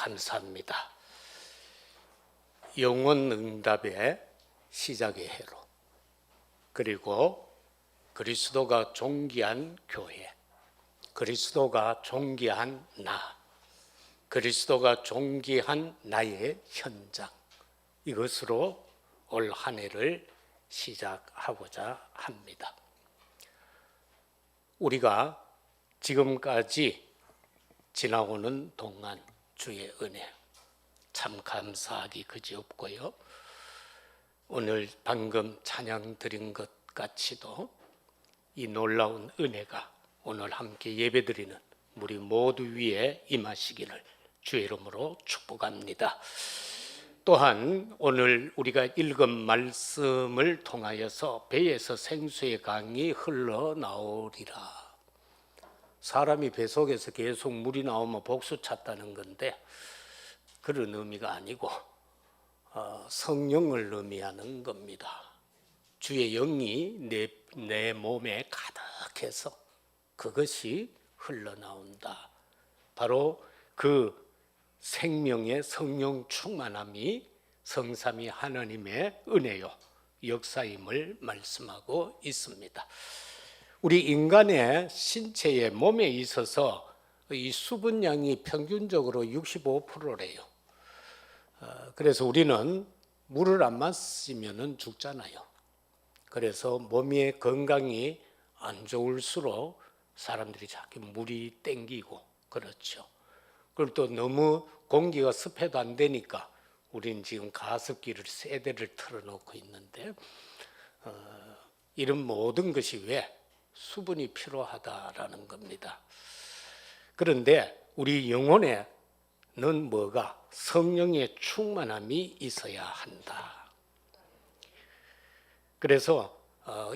감사합니다. 영혼 응답의 시작의 해로, 그리고 그리스도가 존귀한 교회, 그리스도가 존귀한 나, 그리스도가 존귀한 나의 현장, 이것으로 올 한 해를 시작하고자 합니다. 우리가 지금까지 지나오는 동안 주의 은혜 참 감사하기 그지없고요. 오늘 방금 찬양 드린 것 같이도 이 놀라운 은혜가 오늘 함께 예배드리는 우리 모두 위에 임하시기를 주의 이름으로 축복합니다. 또한 오늘 우리가 읽은 말씀을 통하여서 배에서 생수의 강이 흘러나오리라. 사람이 배 속에서 계속 물이 나오면 복수 찾다는 건데 그런 의미가 아니고 성령을 의미하는 겁니다. 주의 영이 내 몸에 가득해서 그것이 흘러나온다. 바로 그 생명의 성령 충만함이 성삼위 하나님의 은혜요 역사임을 말씀하고 있습니다. 우리 인간의 신체의 몸에 있어서 이 수분량이 평균적으로 65%래요. 그래서 우리는 물을 안 마시면 죽잖아요. 그래서 몸의 건강이 안 좋을수록 사람들이 자꾸 물이 땡기고 그렇죠. 그리고 또 너무 공기가 습해도 안 되니까 우리는 지금 가습기를 세 대를 틀어놓고 있는데 이런 모든 것이 왜? 수분이 필요하다라는 겁니다. 그런데 우리 영혼에는 뭐가? 성령의 충만함이 있어야 한다. 그래서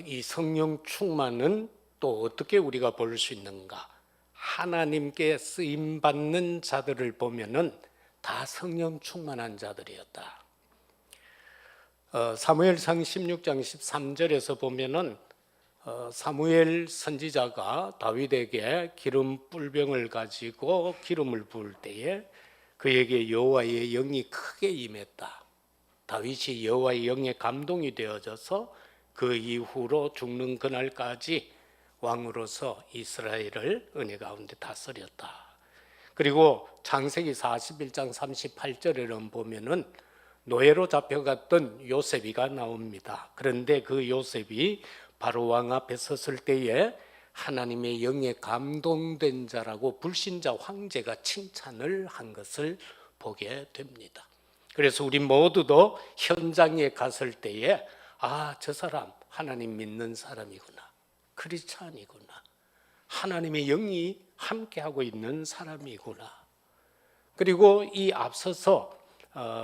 이 성령 충만은 또 어떻게 우리가 볼 수 있는가? 하나님께 쓰임받는 자들을 보면은 다 성령 충만한 자들이었다. 사무엘상 16장 13절에서 보면은 사무엘 선지자가 다윗에게 기름 뿔병을 가지고 기름을 부을 때에 그에게 여호와의 영이 크게 임했다. 다윗이 여호와의 영에 감동이 되어져서 그 이후로 죽는 그날까지 왕으로서 이스라엘을 은혜 가운데 다스렸다. 그리고 창세기 41장 38절에는 보면은 노예로 잡혀갔던 요셉이가 나옵니다. 그런데 그 요셉이 바로 왕 앞에 섰을 때에 하나님의 영에 감동된 자라고 불신자 황제가 칭찬을 한 것을 보게 됩니다. 그래서 우리 모두도 현장에 갔을 때에 저 사람 하나님 믿는 사람이구나, 크리스찬이구나, 하나님의 영이 함께하고 있는 사람이구나. 그리고 이 앞서서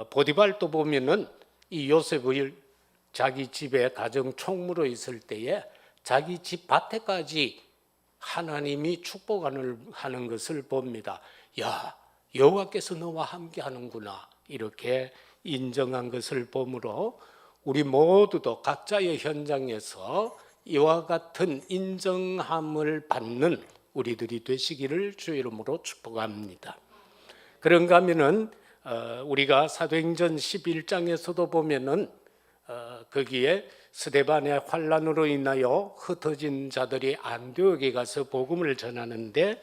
보디발도 보면은 이 요셉을 자기 집에 가정 총무로 있을 때에 자기 집 밭에까지 하나님이 축복을 하는 것을 봅니다. 야, 여호와께서 너와 함께 하는구나, 이렇게 인정한 것을 보므로 우리 모두도 각자의 현장에서 이와 같은 인정함을 받는 우리들이 되시기를 주의 이름으로 축복합니다. 그런가 하면은 우리가 사도행전 11장에서도 보면은 거기에 스데반의 환난으로 인하여 흩어진 자들이 안디옥에 가서 복음을 전하는데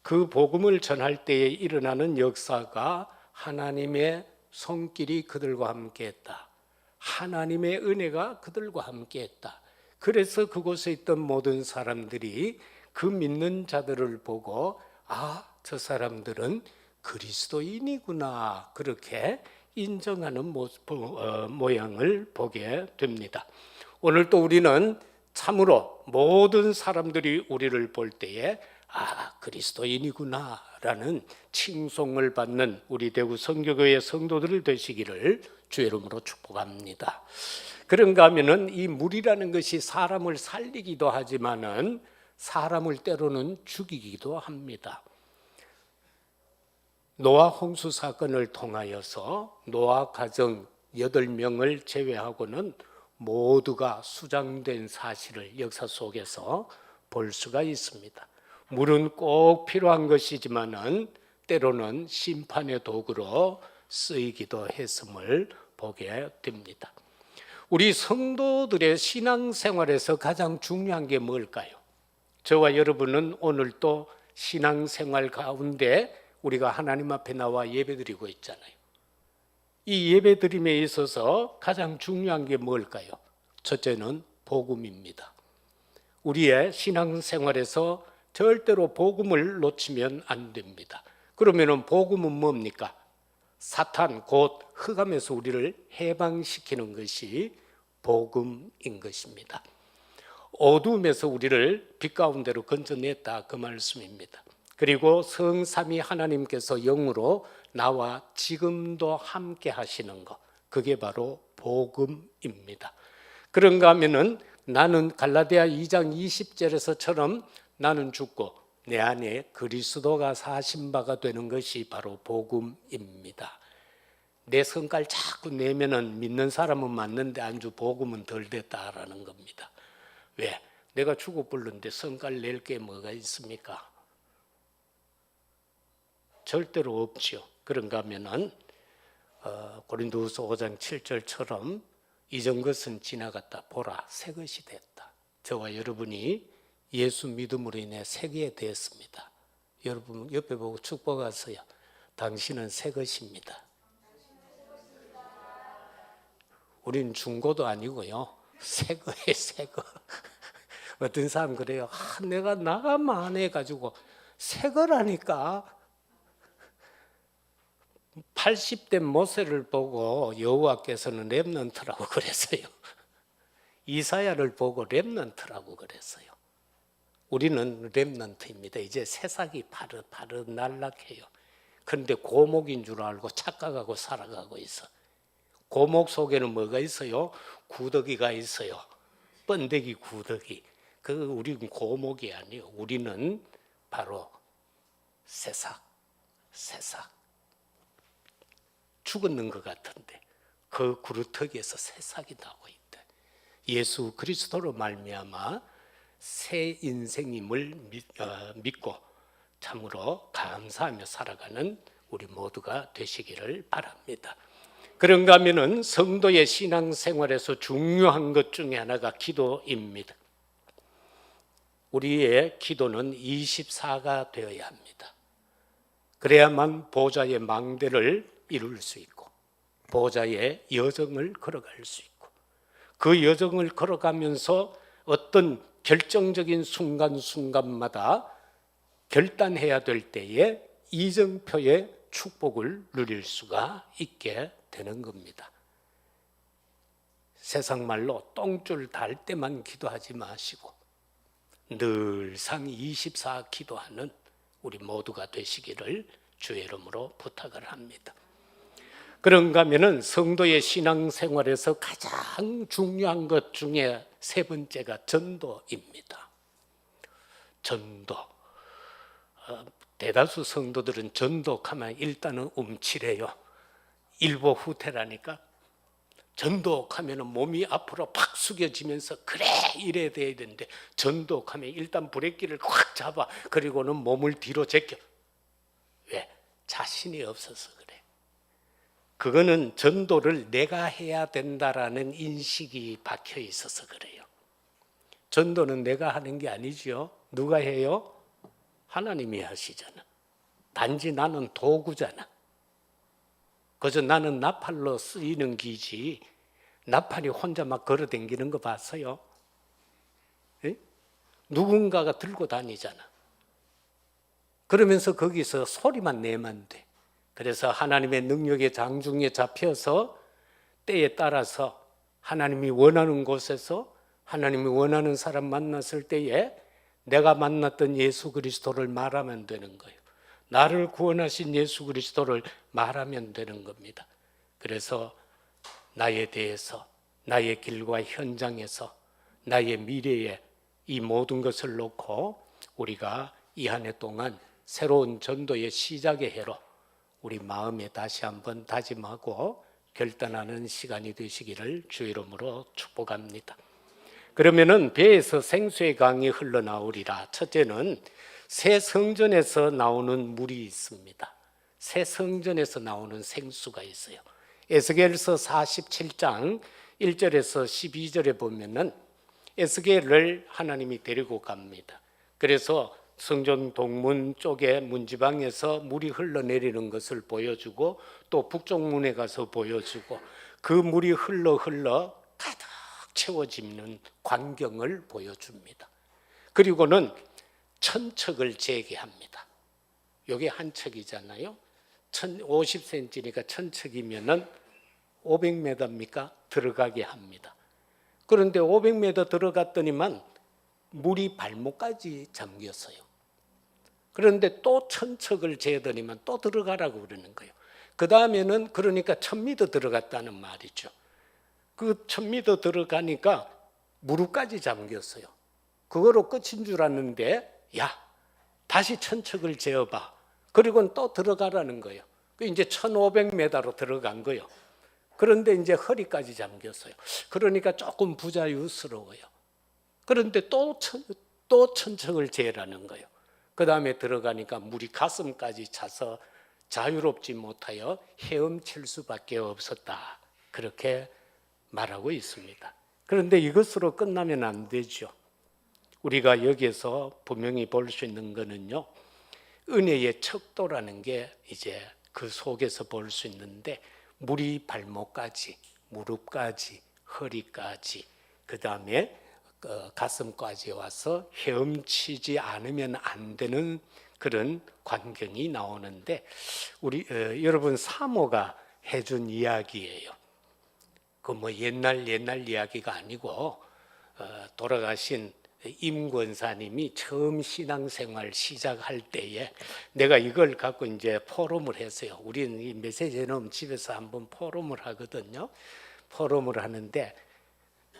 그 복음을 전할 때에 일어나는 역사가 하나님의 손길이 그들과 함께했다. 하나님의 은혜가 그들과 함께했다. 그래서 그곳에 있던 모든 사람들이 그 믿는 자들을 보고 저 사람들은 그리스도인이구나, 그렇게 인정하는 모양을 보게 됩니다. 오늘 또 우리는 참으로 모든 사람들이 우리를 볼 때에 그리스도인이구나 라는 칭송을 받는 우리 대구 선교교회 성도들 되시기를 주의 이름으로 축복합니다. 그런가 하면은 이 물이라는 것이 사람을 살리기도 하지만은 사람을 때로는 죽이기도 합니다. 노아 홍수 사건을 통하여서 노아 가정 8명을 제외하고는 모두가 수장된 사실을 역사 속에서 볼 수가 있습니다. 물은 꼭 필요한 것이지만은 때로는 심판의 도구로 쓰이기도 했음을 보게 됩니다. 우리 성도들의 신앙생활에서 가장 중요한 게 뭘까요? 저와 여러분은 오늘 또 신앙생활 가운데 우리가 하나님 앞에 나와 예배드리고 있잖아요. 이 예배드림에 있어서 가장 중요한 게 뭘까요? 첫째는 복음입니다. 우리의 신앙생활에서 절대로 복음을 놓치면 안 됩니다. 그러면 복음은 뭡니까? 사탄 곧 흑암에서 우리를 해방시키는 것이 복음인 것입니다. 어두움에서 우리를 빛 가운데로 건져냈다, 그 말씀입니다. 그리고 성삼위 하나님께서 영으로 나와 지금도 함께 하시는 것, 그게 바로 복음입니다. 그런가 하면은 나는 갈라디아 2장 20절에서처럼 나는 죽고 내 안에 그리스도가 사신 바가 되는 것이 바로 복음입니다. 내 성깔 자꾸 내면은 믿는 사람은 맞는데 안주 복음은 덜 됐다라는 겁니다. 왜? 내가 죽어 불렀는데 성깔 낼 게 뭐가 있습니까? 절대로 없죠. 그런가 하면은 고린도후서 5장 7절처럼 이전 것은 지나갔다, 보라 새 것이 됐다. 저와 여러분이 예수 믿음으로 인해 새게 되었습니다. 여러분 옆에 보고 축복하세요. 당신은 새 것입니다. 우린 중고도 아니고요, 새 거예요, 새 거. 어떤 사람 그래요. 내가 나가면 안 해가지고 새 거라니까. 80대 모세를 보고 여호와께서는 렘넌트라고 그랬어요. 이사야를 보고 렘넌트라고 그랬어요. 우리는 렘넌트입니다. 이제 새싹이 파릇파릇 날락해요. 그런데 고목인 줄 알고 착각하고 살아가고 있어. 고목 속에는 뭐가 있어요? 구더기가 있어요. 번데기 구더기. 우리는 고목이 아니에요. 우리는 바로 새싹. 죽었는 것 같은데 그 구루터기에서 새싹이 나고 있다. 예수 그리스도로 말미암아 새 인생임을 믿고 참으로 감사하며 살아가는 우리 모두가 되시기를 바랍니다. 그런가 하면은 성도의 신앙생활에서 중요한 것 중에 하나가 기도입니다. 우리의 기도는 24가 되어야 합니다. 그래야만 보좌의 망대를 이룰 수 있고 보좌의 여정을 걸어갈 수 있고 그 여정을 걸어가면서 어떤 결정적인 순간순간마다 결단해야 될 때에 이정표의 축복을 누릴 수가 있게 되는 겁니다. 세상 말로 똥줄 달 때만 기도하지 마시고 늘상 24 기도하는 우리 모두가 되시기를 주의 이름으로 부탁을 합니다. 그런가 하면은 성도의 신앙생활에서 가장 중요한 것 중에 세 번째가 전도입니다. 전도. 대다수 성도들은 전도하면 일단은 움츠려요. 일보 후퇴라니까. 전도하면 몸이 앞으로 팍 숙여지면서 그래 이래야 돼야 되는데 전도하면 일단 브레이크를 확 잡아. 그리고는 몸을 뒤로 제껴. 왜? 자신이 없어서 그래. 그거는 전도를 내가 해야 된다라는 인식이 박혀 있어서 그래요. 전도는 내가 하는 게 아니죠. 누가 해요? 하나님이 하시잖아. 단지 나는 도구잖아. 그저 나는 나팔로 쓰이는 기지. 나팔이 혼자 막 걸어 다니는 거 봤어요? 에? 누군가가 들고 다니잖아. 그러면서 거기서 소리만 내면 돼. 그래서 하나님의 능력의 장중에 잡혀서 때에 따라서 하나님이 원하는 곳에서 하나님이 원하는 사람 만났을 때에 내가 만났던 예수 그리스도를 말하면 되는 거예요. 나를 구원하신 예수 그리스도를 말하면 되는 겁니다. 그래서 나에 대해서 나의 길과 현장에서 나의 미래에 이 모든 것을 놓고 우리가 이 한 해 동안 새로운 전도의 시작의 해로 우리 마음에 다시 한번 다짐하고 결단하는 시간이 되시기를 주 이름으로 축복합니다. 그러면은 배에서 생수의 강이 흘러나오리라. 첫째는 새 성전에서 나오는 물이 있습니다. 새 성전에서 나오는 생수가 있어요. 에스겔서 47장 1절에서 12절에 보면은 에스겔을 하나님이 데리고 갑니다. 그래서 성전 동문 쪽에 문지방에서 물이 흘러내리는 것을 보여주고 또 북쪽문에 가서 보여주고 그 물이 흘러 가득 채워지는 광경을 보여줍니다. 그리고는 천척을 재개합니다. 이게 한 척이잖아요. 50cm니까 천척이면은 500m입니까? 들어가게 합니다. 그런데 500m 들어갔더니만 물이 발목까지 잠겼어요. 그런데 또 천척을 재더니만 또 들어가라고 그러는 거예요. 그 다음에는 그러니까 1000m 들어갔다는 말이죠. 그 1000m 들어가니까 무릎까지 잠겼어요. 그거로 끝인 줄 알았는데 야 다시 천척을 재어봐. 그리고는 또 들어가라는 거예요. 이제 1500m로 들어간 거예요. 그런데 이제 허리까지 잠겼어요. 그러니까 조금 부자유스러워요. 그런데 또 천척을 재라는 거예요. 그 다음에 들어가니까 물이 가슴까지 차서 자유롭지 못하여 헤엄칠 수밖에 없었다. 그렇게 말하고 있습니다. 그런데 이것으로 끝나면 안 되죠. 우리가 여기에서 분명히 볼 수 있는 거는요, 은혜의 척도라는 게 이제 그 속에서 볼 수 있는데 물이 발목까지, 무릎까지, 허리까지, 그 다음에 가슴까지 와서 헤엄치지 않으면 안 되는 그런 광경이 나오는데 우리 여러분 사모가 해준 이야기예요. 그 뭐 옛날 이야기가 아니고 돌아가신 임 권사님이 처음 신앙생활 시작할 때에 내가 이걸 갖고 이제 포럼을 했어요. 우리는 이 메시지는 집에서 한번 포럼을 하거든요. 포럼을 하는데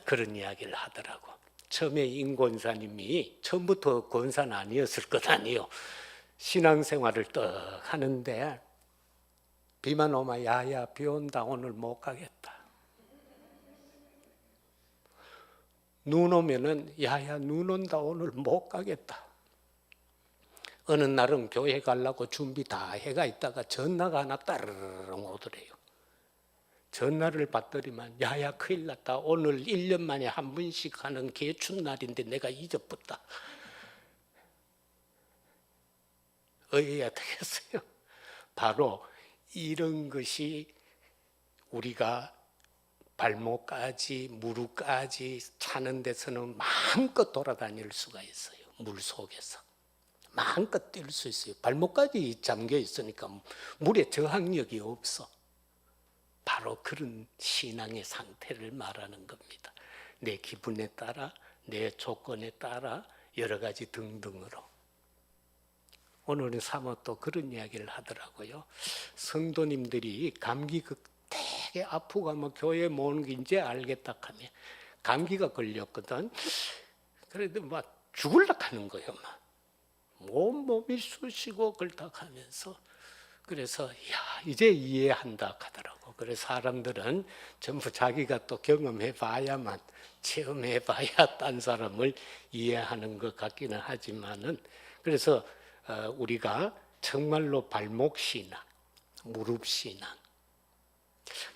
그런 이야기를 하더라고. 처음에 임 권사님이 처음부터 권사는 아니었을 것 아니에요. 신앙생활을 떡 하는데 비만 오면 야야 비 온다 오늘 못 가겠다. 눈 오면은 야야 눈 온다 오늘 못 가겠다. 어느 날은 교회 가려고 준비 다 해가 있다가 전화가 하나 따르릉 오더래요. 전화를 받더니만 야야 큰일 났다. 오늘 1년 만에 한 번씩 하는 개춘 날인데 내가 잊어버렸다. 어여야 되겠어요. 바로 이런 것이 우리가 발목까지 무릎까지 차는 데서는 마음껏 돌아다닐 수가 있어요. 물 속에서 마음껏 뛸 수 있어요. 발목까지 잠겨 있으니까 물에 저항력이 없어. 바로 그런 신앙의 상태를 말하는 겁니다. 내 기분에 따라, 내 조건에 따라 여러 가지 등등으로. 오늘은 사모 또 그런 이야기를 하더라고요. 성도님들이 감기 되게 아프고 뭐 교회 모으는 게 이제 알겠다 하면 감기가 걸렸거든. 그래도 막 죽을라 하는 거예요. 막 몸이 쑤시고 그렇다 하면서 그래서 야 이제 이해한다 하더라고. 그래서 사람들은 전부 자기가 또 경험해 봐야만 체험해 봐야 딴 사람을 이해하는 것 같기는 하지만은 그래서 우리가 정말로 발목 신앙, 무릎 신앙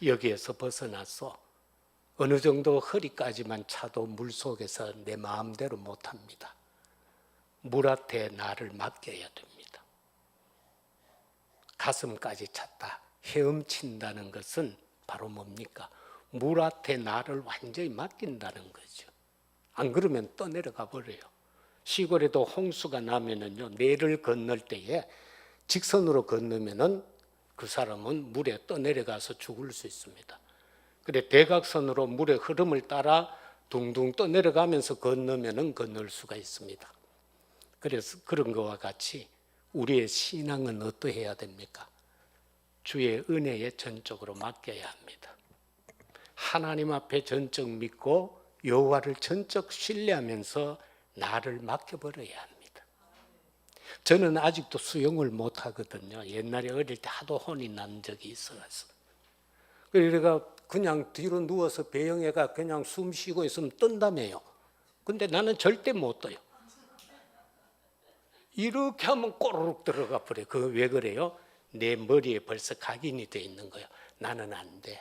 여기에서 벗어나서 어느 정도 허리까지만 차도 물속에서 내 마음대로 못합니다. 물 앞에 나를 맡겨야 됩니다. 가슴까지 찼다. 헤엄친다는 것은 바로 뭡니까? 물 앞에 나를 완전히 맡긴다는 거죠. 안 그러면 떠내려가 버려요. 시골에도 홍수가 나면은요, 내를 건널 때에 직선으로 건너면은 그 사람은 물에 떠내려가서 죽을 수 있습니다. 그래 대각선으로 물의 흐름을 따라 둥둥 떠내려가면서 건너면은 건널 수가 있습니다. 그래서 그런 것과 같이 우리의 신앙은 어떠해야 됩니까? 주의 은혜에 전적으로 맡겨야 합니다. 하나님 앞에 전적 믿고 여호와를 전적 신뢰하면서 나를 맡겨버려야 합니다. 저는 아직도 수영을 못하거든요. 옛날에 어릴 때 하도 혼이 난 적이 있어서. 그래서 그냥 뒤로 누워서 배영애가 그냥 숨 쉬고 있으면 뜬다며요. 근데 나는 절대 못 떠요. 이렇게 하면 꼬르륵 들어가 버려. 그 왜 그래요? 내 머리에 벌써 각인이 돼 있는 거예요. 나는 안 돼.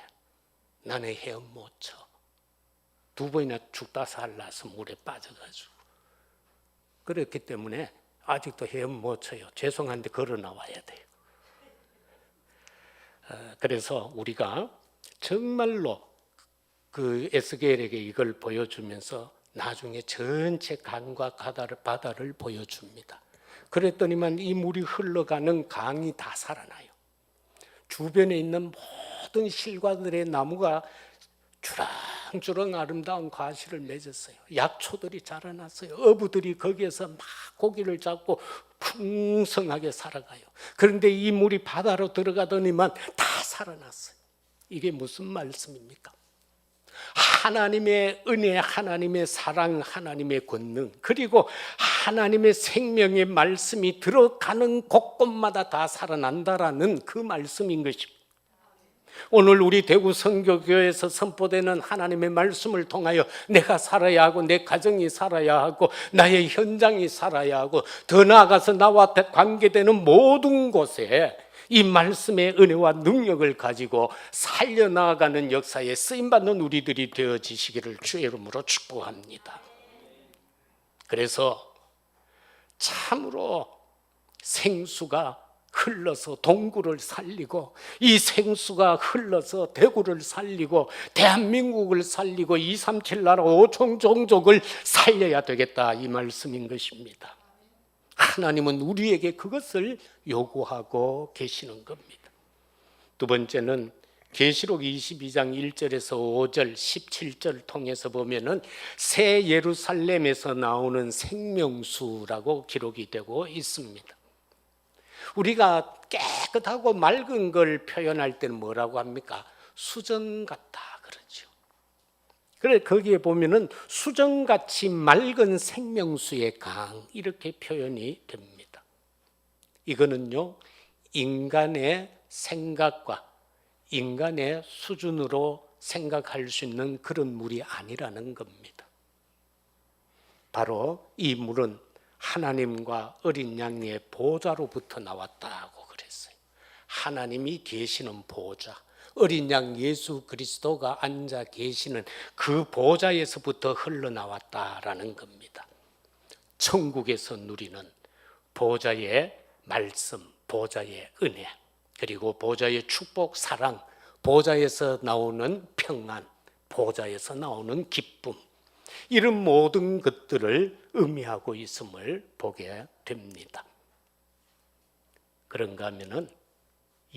나는 헤엄 못 쳐. 2번이나 죽다 살라서 물에 빠져가지고. 그렇기 때문에 아직도 헤엄 못 쳐요. 죄송한데 걸어 나와야 돼요. 그래서 우리가 정말로 그 에스겔에게 이걸 보여주면서 나중에 전체 강과 바다를 보여줍니다. 그랬더니만 이 물이 흘러가는 강이 다 살아나요. 주변에 있는 모든 실과들의 나무가 주렁주렁 아름다운 과실을 맺었어요. 약초들이 자라났어요. 어부들이 거기에서 막 고기를 잡고 풍성하게 살아가요. 그런데 이 물이 바다로 들어가더니만 다 살아났어요. 이게 무슨 말씀입니까? 하나님의 은혜, 하나님의 사랑, 하나님의 권능, 그리고 하나님의 생명의 말씀이 들어가는 곳곳마다 다 살아난다라는 그 말씀인 것입니다. 오늘 우리 대구 선교교회에서 선포되는 하나님의 말씀을 통하여 내가 살아야 하고 내 가정이 살아야 하고 나의 현장이 살아야 하고 더 나아가서 나와 관계되는 모든 곳에 이 말씀의 은혜와 능력을 가지고 살려나가는 역사에 쓰임받는 우리들이 되어지시기를 주의 이름으로 축복합니다. 그래서 참으로 생수가 흘러서 동구를 살리고 이 생수가 흘러서 대구를 살리고 대한민국을 살리고 237 나라 5천 종족을 살려야 되겠다, 이 말씀인 것입니다. 하나님은 우리에게 그것을 요구하고 계시는 겁니다. 두 번째는 계시록 22장 1절에서 5절 17절 통해서 보면은 새 예루살렘에서 나오는 생명수라고 기록이 되고 있습니다. 우리가 깨끗하고 맑은 걸 표현할 때는 뭐라고 합니까? 수정 같다 그러죠. 그래 거기에 보면은 수정같이 맑은 생명수의 강 이렇게 표현이 됩니다. 이거는요 인간의 생각과 인간의 수준으로 생각할 수 있는 그런 물이 아니라는 겁니다. 바로 이 물은 하나님과 어린 양의 보좌로부터 나왔다고 그랬어요. 하나님이 계시는 보좌, 어린 양 예수 그리스도가 앉아 계시는 그 보좌에서부터 흘러나왔다라는 겁니다. 천국에서 누리는 보좌의 말씀, 보좌의 은혜, 그리고 보좌의 축복, 사랑, 보좌에서 나오는 평안, 보좌에서 나오는 기쁨, 이런 모든 것들을 의미하고 있음을 보게 됩니다. 그런가 하면은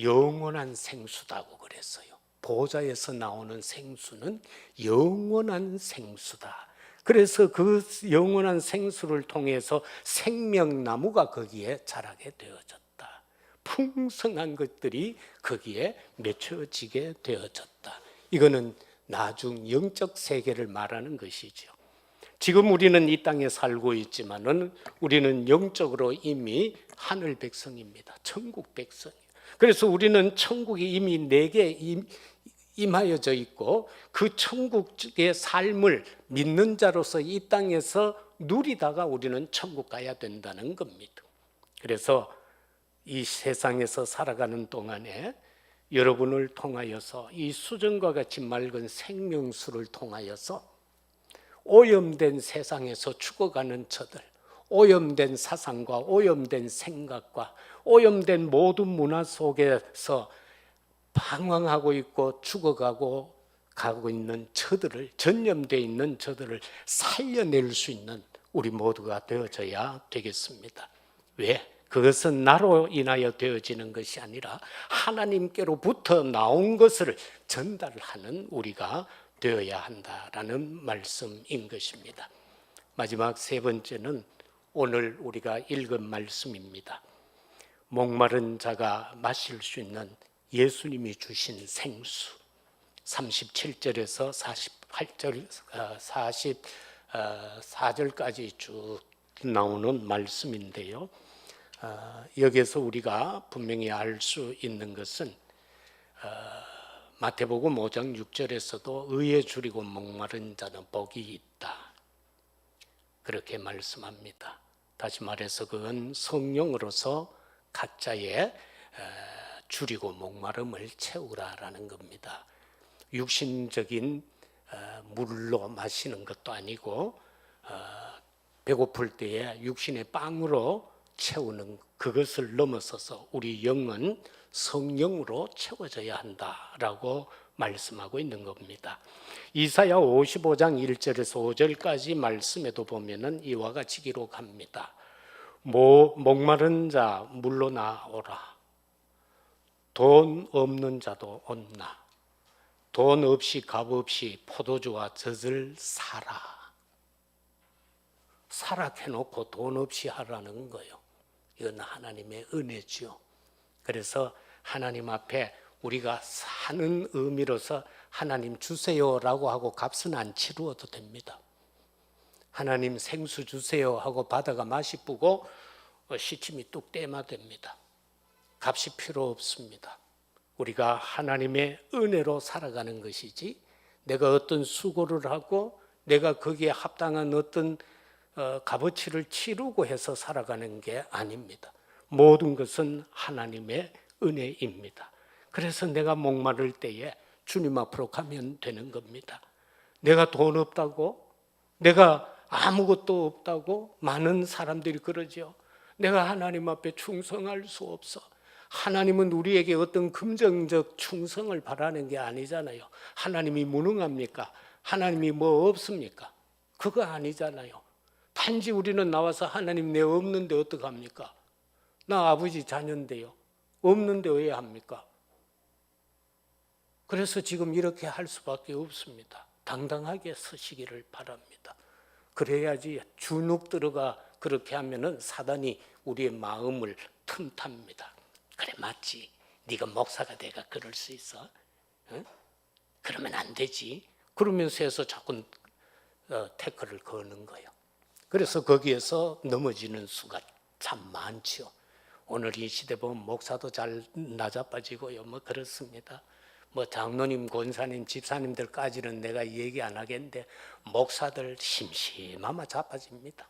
영원한 생수다고 그랬어요. 보좌에서 나오는 생수는 영원한 생수다. 그래서 그 영원한 생수를 통해서 생명나무가 거기에 자라게 되어졌다. 풍성한 것들이 거기에 맺혀지게 되어졌다. 이거는 나중 영적 세계를 말하는 것이죠. 지금 우리는 이 땅에 살고 있지만은 우리는 영적으로 이미 하늘 백성입니다. 천국 백성이에요. 그래서 우리는 천국이 이미 내게 임하여져 있고 그 천국의 삶을 믿는 자로서 이 땅에서 누리다가 우리는 천국 가야 된다는 겁니다. 그래서 이 세상에서 살아가는 동안에 여러분을 통하여서 이 수정과 같이 맑은 생명수를 통하여서 오염된 세상에서 죽어가는 저들, 오염된 사상과 오염된 생각과 오염된 모든 문화 속에서 방황하고 있고 죽어가고 가고 있는 저들을, 전염되어 있는 저들을 살려낼 수 있는 우리 모두가 되어져야 되겠습니다. 왜? 그것은 나로 인하여 되어지는 것이 아니라 하나님께로부터 나온 것을 전달하는 우리가 되어야 한다라는 말씀인 것입니다. 마지막 세 번째는 오늘 우리가 읽은 말씀입니다. 목마른 자가 마실 수 있는 예수님이 주신 생수, 37절에서 48절, 44절까지 쭉 나오는 말씀인데요. 여기에서 우리가 분명히 알 수 있는 것은 마태복음 5장 6절에서도 의에 줄이고 목마른 자는 복이 있다, 그렇게 말씀합니다. 다시 말해서 그건 성령으로서 각자의 줄이고 목마름을 채우라라는 겁니다. 육신적인 물로 마시는 것도 아니고 배고플 때에 육신의 빵으로 채우는 그것을 넘어서서 우리 영은 성령으로 채워져야 한다라고 말씀하고 있는 겁니다. 이사야 55장 1절에서 5절까지 말씀에도 보면은 이와 같이 기록합니다. 목마른 자 물로 나오라. 돈 없는 자도 온나. 돈 없이 값 없이 포도주와 젖을 사라. 사라 해놓고 돈 없이 하라는 거예요. 이건 하나님의 은혜죠. 그래서 하나님 앞에 우리가 사는 의미로서 하나님 주세요라고 하고 값은 안 치루어도 됩니다. 하나님 생수 주세요 하고 바다가 맛이 뿌고 시침이 뚝 떼마 됩니다. 값이 필요 없습니다. 우리가 하나님의 은혜로 살아가는 것이지 내가 어떤 수고를 하고 내가 거기에 합당한 어떤 값어치를 치르고 해서 살아가는 게 아닙니다. 모든 것은 하나님의 은혜입니다. 그래서 내가 목마를 때에 주님 앞으로 가면 되는 겁니다. 내가 돈 없다고, 내가 아무것도 없다고 많은 사람들이 그러죠. 내가 하나님 앞에 충성할 수 없어. 하나님은 우리에게 어떤 금전적 충성을 바라는 게 아니잖아요. 하나님이 무능합니까? 하나님이 뭐 없습니까? 그거 아니잖아요. 단지 우리는 나와서 하나님 내 없는데 어떡합니까? 나 아버지 자녀인데요. 없는데 왜 합니까? 그래서 지금 이렇게 할 수밖에 없습니다. 당당하게 서시기를 바랍니다. 그래야지 주눅 들어가 그렇게 하면은 사단이 우리의 마음을 틈탑니다. 그래 맞지. 네가 목사가 돼가 그럴 수 있어. 응? 그러면 안 되지. 그러면서 해서 자꾸 태클을 거는 거예요. 그래서 거기에서 넘어지는 수가 참 많죠. 오늘 이 시대 보면 목사도 잘 낮아빠지고요. 뭐 그렇습니다. 뭐 장로님, 권사님, 집사님들까지는 내가 얘기 안 하겠는데 목사들 심심하면 자빠집니다.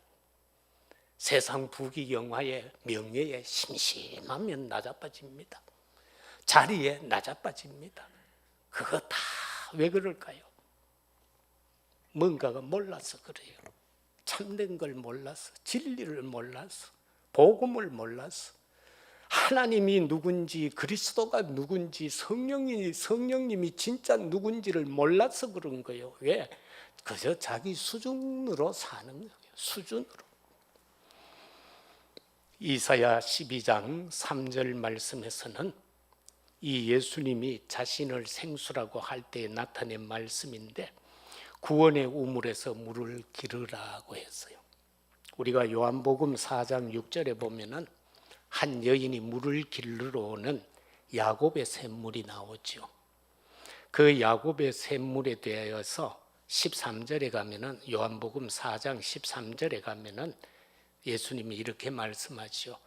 세상 부귀영화에 명예에 심심하면 낮아빠집니다. 자리에 낮아빠집니다. 그거 다 왜 그럴까요? 뭔가가 몰라서 그래요. 참된 걸 몰라서, 진리를 몰라서, 복음을 몰라서, 하나님이 누군지, 그리스도가 누군지, 성령님이 진짜 누군지를 몰라서 그런 거예요. 왜? 그저 자기 수준으로 사는 거예요. 수준으로. 이사야 12장 3절 말씀에서는 이 예수님이 자신을 생수라고 할 때 나타낸 말씀인데 구원의 우물에서 물을 기르라고 했어요. 우리가 요한복음 4장 6절에 보면은 한 여인이 물을 기르러 오는 야곱의 샘물이 나오죠. 그 야곱의 샘물에 대해서 13절에 가면은 요한복음 4장 13절에 가면은 예수님이 이렇게 말씀하죠.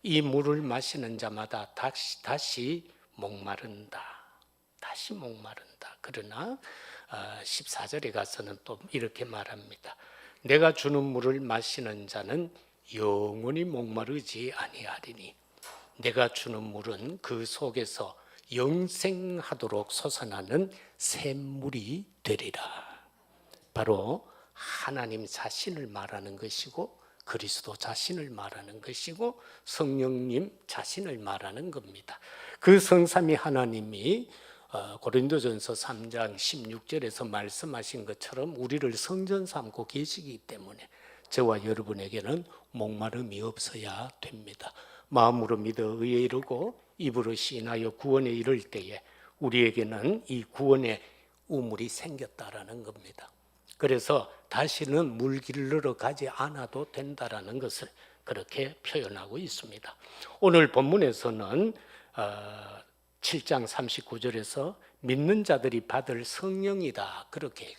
이 물을 마시는 자마다 다시 목마른다. 다시 목마른다. 그러나 14절에 가서는 또 이렇게 말합니다. 내가 주는 물을 마시는 자는 영원히 목마르지 아니하리니 내가 주는 물은 그 속에서 영생하도록 솟아나는 샘물이 되리라. 바로 하나님 자신을 말하는 것이고 그리스도 자신을 말하는 것이고 성령님 자신을 말하는 겁니다. 그 성삼위 하나님이 고린도전서 3장 16절에서 말씀하신 것처럼 우리를 성전 삼고 계시기 때문에 저와 여러분에게는 목마름이 없어야 됩니다. 마음으로 믿어 의에 이르고 입으로 시인하여 구원에 이를 때에 우리에게는 이 구원의 우물이 생겼다라는 겁니다. 그래서 다시는 물 기르러 가지 않아도 된다라는 것을 그렇게 표현하고 있습니다. 오늘 본문에서는 7장 39절에서 믿는 자들이 받을 성령이다 그렇게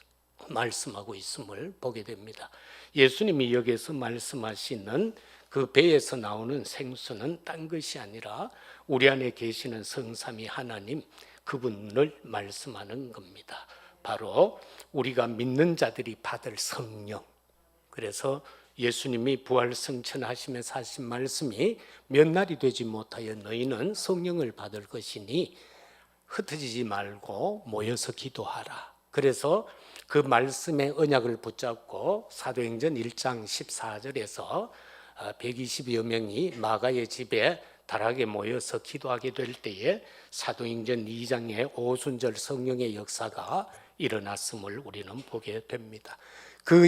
말씀하고 있음을 보게 됩니다. 예수님이 여기에서 말씀하시는 그 배에서 나오는 생수는 딴 것이 아니라 우리 안에 계시는 성삼위 하나님 그분을 말씀하는 겁니다. 바로 우리가 믿는 자들이 받을 성령. 그래서 예수님이 부활 승천하시면서 하신 말씀이 몇 날이 되지 못하여 너희는 성령을 받을 것이니 흩어지지 말고 모여서 기도하라. 그래서 그 말씀의 언약을 붙잡고 사도행전 1장 14절에서 120여 명이 마가의 집에 다락에 모여서 기도하게 될 때에 사도행전 2장의 오순절 성령의 역사가 일어났음을 우리는 보게 됩니다. 그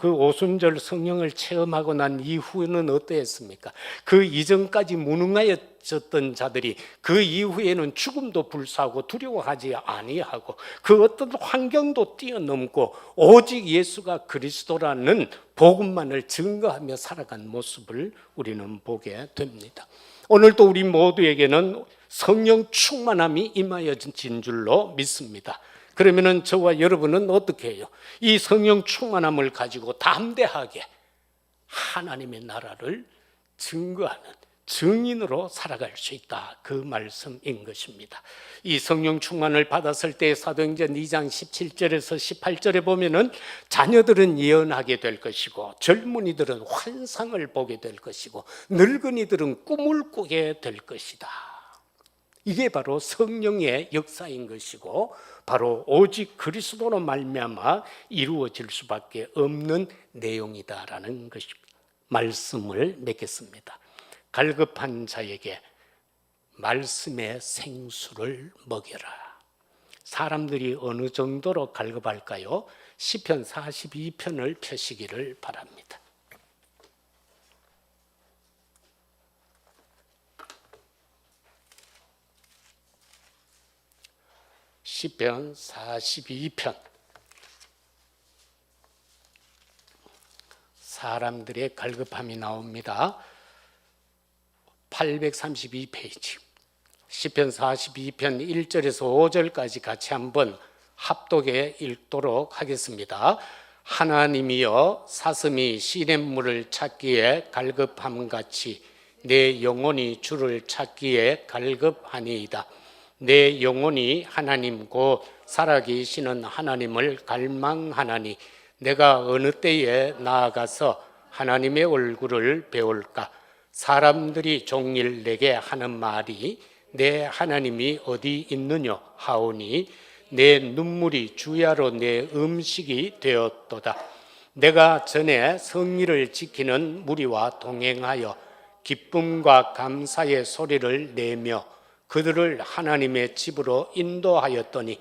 오순절 성령을 체험하고 난 이후에는 어떠했습니까? 그 이전까지 무능하였던 자들이 그 이후에는 죽음도 불사하고 두려워하지 아니하고 그 어떤 환경도 뛰어넘고 오직 예수가 그리스도라는 복음만을 증거하며 살아간 모습을 우리는 보게 됩니다. 오늘도 우리 모두에게는 성령 충만함이 임하여진 줄로 믿습니다. 그러면은 저와 여러분은 어떻게 해요? 이 성령 충만함을 가지고 담대하게 하나님의 나라를 증거하는 증인으로 살아갈 수 있다. 그 말씀인 것입니다. 이 성령 충만을 받았을 때 사도행전 2장 17절에서 18절에 보면은 자녀들은 예언하게 될 것이고 젊은이들은 환상을 보게 될 것이고 늙은이들은 꿈을 꾸게 될 것이다. 이게 바로 성령의 역사인 것이고 바로 오직 그리스도로 말미암아 이루어질 수밖에 없는 내용이다라는 것입니다. 말씀을 맺겠습니다. 갈급한 자에게 말씀의 생수를 먹여라. 사람들이 어느 정도로 갈급할까요? 시편 42편을 펴시기를 바랍니다. 시편 42편. 사람들의 갈급함이 나옵니다. 832페이지. 시편 42편 1절에서 5절까지 같이 한번 합독해 읽도록 하겠습니다. 하나님이여 사슴이 시냇물을 찾기에 갈급함같이 내 영혼이 주를 찾기에 갈급하니이다. 내 영혼이 하나님 곧 살아계시는 하나님을 갈망하나니 내가 어느 때에 나아가서 하나님의 얼굴을 배울까? 사람들이 종일 내게 하는 말이 내 하나님이 어디 있느냐 하오니 내 눈물이 주야로 내 음식이 되었도다. 내가 전에 성의를 지키는 무리와 동행하여 기쁨과 감사의 소리를 내며 그들을 하나님의 집으로 인도하였더니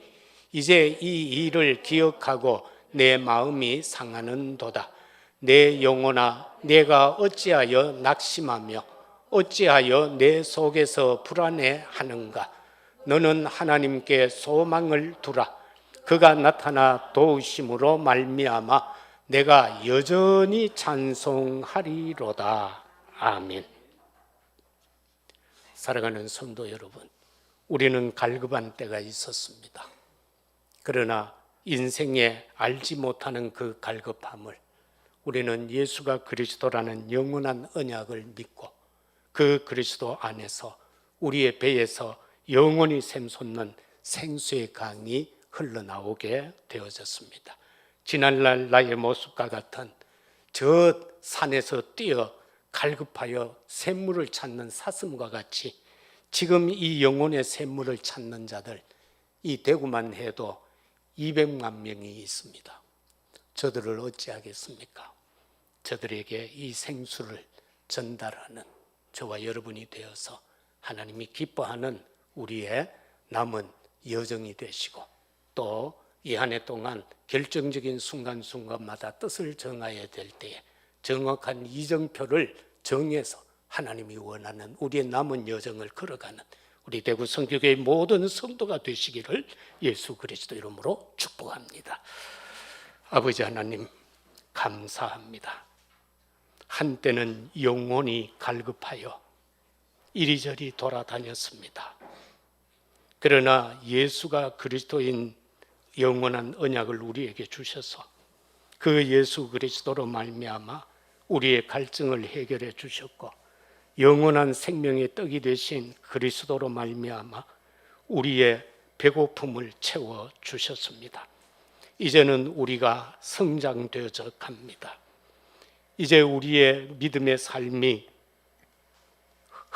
이제 이 일을 기억하고 내 마음이 상하는도다. 내 영혼아 내가 어찌하여 낙심하며 어찌하여 내 속에서 불안해하는가? 너는 하나님께 소망을 두라. 그가 나타나 도우심으로 말미암아 내가 여전히 찬송하리로다. 아멘. 살아가는 성도 여러분, 우리는 갈급한 때가 있었습니다. 그러나 인생에 알지 못하는 그 갈급함을 우리는 예수가 그리스도라는 영원한 언약을 믿고 그 그리스도 안에서 우리의 배에서 영원히 샘솟는 생수의 강이 흘러나오게 되어졌습니다. 지난날 나의 모습과 같은 저 산에서 뛰어 갈급하여 샘물을 찾는 사슴과 같이 지금 이 영혼의 샘물을 찾는 자들, 이 대구만 해도 200만 명이 있습니다. 저들을 어찌하겠습니까? 저들에게 이 생수를 전달하는 저와 여러분이 되어서 하나님이 기뻐하는 우리의 남은 여정이 되시고 또 이 한 해 동안 결정적인 순간순간마다 뜻을 정해야 될 때에 정확한 이정표를 정해서 하나님이 원하는 우리의 남은 여정을 걸어가는 우리 대구 성교교의 모든 성도가 되시기를 예수 그리스도 이름으로 축복합니다. 아버지 하나님 감사합니다. 한때는 영혼이 갈급하여 이리저리 돌아다녔습니다. 그러나 예수가 그리스도인 영원한 언약을 우리에게 주셔서 그 예수 그리스도로 말미암아 우리의 갈증을 해결해 주셨고 영원한 생명의 떡이 되신 그리스도로 말미암아 우리의 배고픔을 채워 주셨습니다. 이제는 우리가 성장되어져 갑니다. 이제 우리의 믿음의 삶이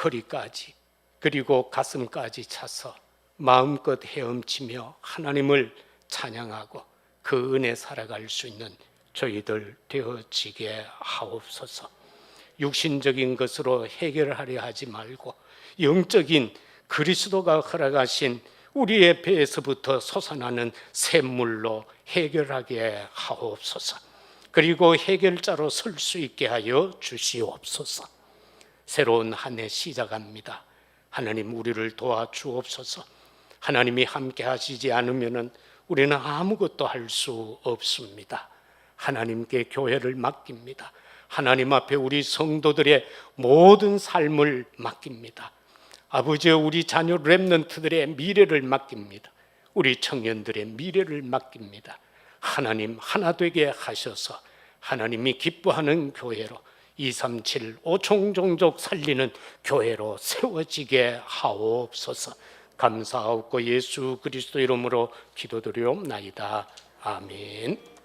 허리까지 그리고 가슴까지 차서 마음껏 헤엄치며 하나님을 찬양하고 그 은혜 살아갈 수 있는 저희들 되어지게 하옵소서. 육신적인 것으로 해결하려 하지 말고 영적인 그리스도가 허락하신 우리의 배에서부터 솟아나는 샘물로 해결하게 하옵소서. 그리고 해결자로 설 수 있게 하여 주시옵소서. 새로운 한 해 시작합니다. 하나님 우리를 도와주옵소서. 하나님이 함께 하시지 않으면 우리는 아무것도 할 수 없습니다. 하나님께 교회를 맡깁니다. 하나님 앞에 우리 성도들의 모든 삶을 맡깁니다. 아버지, 우리 자녀 렘넌트들의 미래를 맡깁니다. 우리 청년들의 미래를 맡깁니다. 하나님 하나 되게 하셔서 하나님이 기뻐하는 교회로 237 5총종족 살리는 교회로 세워지게 하옵소서. 감사하옵고 예수 그리스도 이름으로 기도드리옵나이다. 아멘.